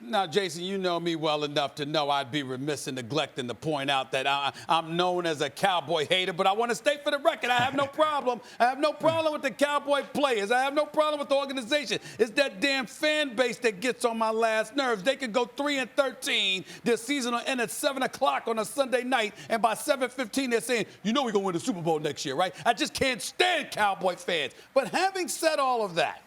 Now, Jason, you know me well enough to know I'd be remiss in neglecting to point out that I'm known as a Cowboy hater, but I want to state for the record, I have no problem. I have no problem with the Cowboy players. I have no problem with the organization. It's that damn fan base that gets on my last nerves. They could go 3-13 this season will end at 7 o'clock on a Sunday night, and by 7:15 they're saying, you know we're going to win the Super Bowl next year, right? I just can't stand Cowboy fans. But having said all of that,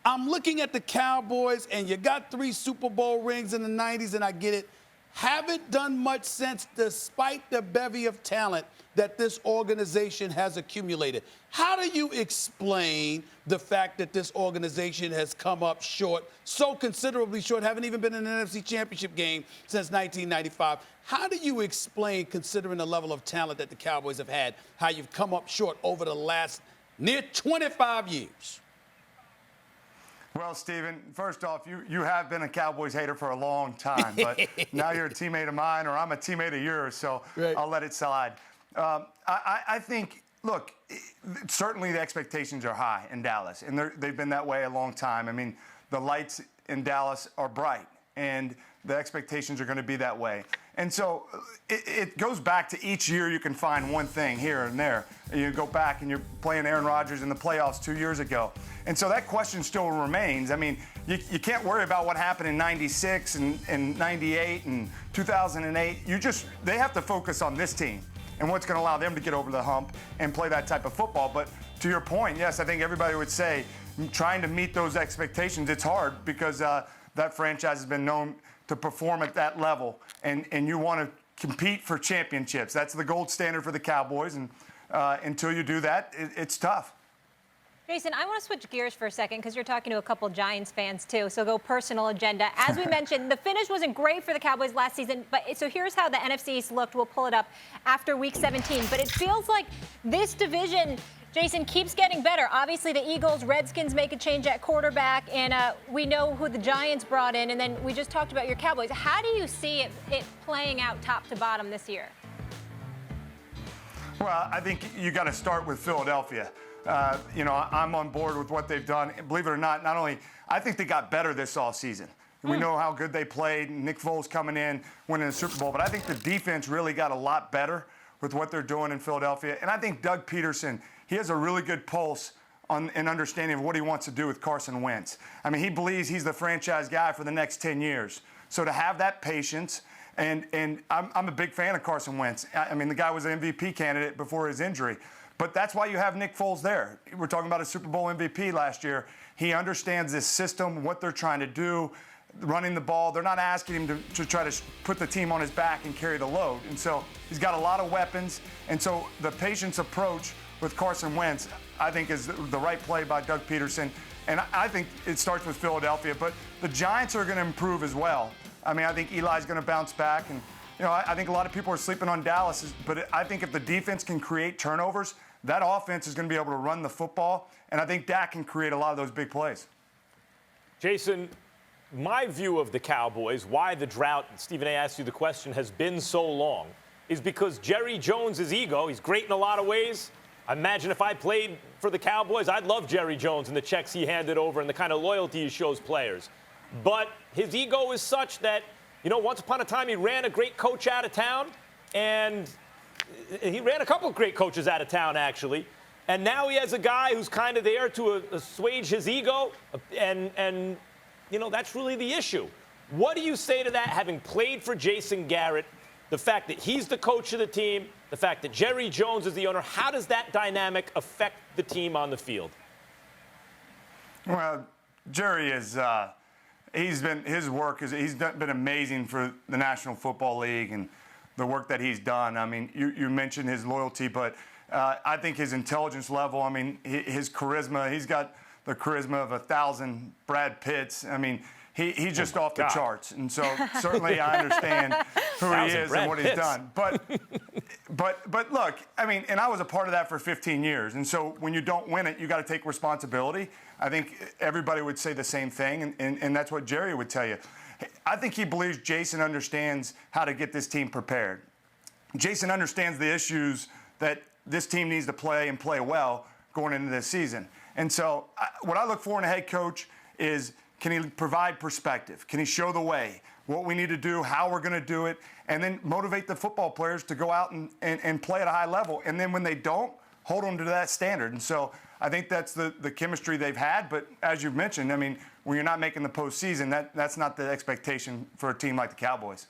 I'm looking at the Cowboys, and you got 3 Super Bowl rings in the 90s, and I get it. Haven't done much since, despite the bevy of talent that this organization has accumulated. How do you explain the fact that this organization has come up short, so considerably short, haven't even been in an NFC Championship game since 1995? How do you explain, considering the level of talent that the Cowboys have had, how you've come up short over the last near 25 years? Well, Stephen, first off, you have been a Cowboys hater for a long time, but now you're a teammate of mine, or I'm a teammate of yours, so right. I'll let it slide. I think, look, certainly the expectations are high in Dallas, and they've been that way a long time. I mean, the lights in Dallas are bright, and the expectations are going to be that way. And so it goes back to each year you can find one thing here and there. You go back and you're playing Aaron Rodgers in the playoffs 2 years ago. And so that question still remains. I mean, you can't worry about what happened in 96 and 98 and 2008. They have to focus on this team and what's going to allow them to get over the hump and play that type of football. But to your point, yes, I think everybody would say trying to meet those expectations, it's hard because that franchise has been known to perform at that level, and you want to compete for championships. That's the gold standard for the Cowboys, and until you do that, it's tough. Jason, I want to switch gears for a second because you're talking to a couple Giants fans too, so go personal agenda. As we mentioned, the finish wasn't great for the Cowboys last season, but so here's how the NFC East looked. We'll pull it up after Week 17, but it feels like this division, Jason, keeps getting better. Obviously, the Eagles, Redskins make a change at quarterback, and we know who the Giants brought in, and then we just talked about your Cowboys. How do you see it playing out top to bottom this year? Well, I think you got to start with Philadelphia. I'm on board with what they've done. Believe it or not only, I think they got better this offseason. We know how good they played. Nick Foles coming in, winning the Super Bowl, but I think the defense really got a lot better with what they're doing in Philadelphia. And I think Doug Peterson, he has a really good pulse on an understanding of what he wants to do with Carson Wentz. I mean, he believes he's the franchise guy for the next 10 years. So to have that patience, and I'm a big fan of Carson Wentz. I mean, the guy was an MVP candidate before his injury. But that's why you have Nick Foles there. We're talking about a Super Bowl MVP last year. He understands this system, what they're trying to do, running the ball. They're not asking him to try to put the team on his back and carry the load. And so he's got a lot of weapons. And so the patience approach with Carson Wentz, I think, is the right play by Doug Peterson. And I think it starts with Philadelphia. But the Giants are going to improve as well. I mean, I think Eli's going to bounce back. And, I think a lot of people are sleeping on Dallas. But I think if the defense can create turnovers, that offense is going to be able to run the football. And I think Dak can create a lot of those big plays. Jason, my view of the Cowboys, why the drought, Stephen A. asked you the question, has been so long, is because Jerry Jones' ego, he's great in a lot of ways. I imagine if I played for the Cowboys, I'd love Jerry Jones and the checks he handed over and the kind of loyalty he shows players. But his ego is such that, once upon a time he ran a great coach out of town, and he ran a couple of great coaches out of town, actually. And now he has a guy who's kind of there to assuage his ego, and that's really the issue. What do you say to that, having played for Jason Garrett, the fact that he's the coach of the team, the fact that Jerry Jones is the owner? How does that dynamic affect the team on the field? Well, Jerry is he's been amazing for the National Football League and the work that he's done. I mean, you mentioned his loyalty, but I think his intelligence level, I mean, his charisma, he's got the charisma of 1,000 Brad Pitts. I mean, he's just off the charts. And so certainly I understand who he is and what he's done. But look, I mean, and I was a part of that for 15 years. And so when you don't win it, you got to take responsibility. I think everybody would say the same thing, and that's what Jerry would tell you. I think he believes Jason understands how to get this team prepared. Jason understands the issues that this team needs to play and play well going into this season. And so what I look for in a head coach is Can he provide perspective? Can he show the way, what we need to do, how we're going to do it, and then motivate the football players to go out and play at a high level. And then when they don't, hold them to that standard. And so I think that's the chemistry they've had. But as you've mentioned, I mean, when you're not making the postseason, that's not the expectation for a team like the Cowboys.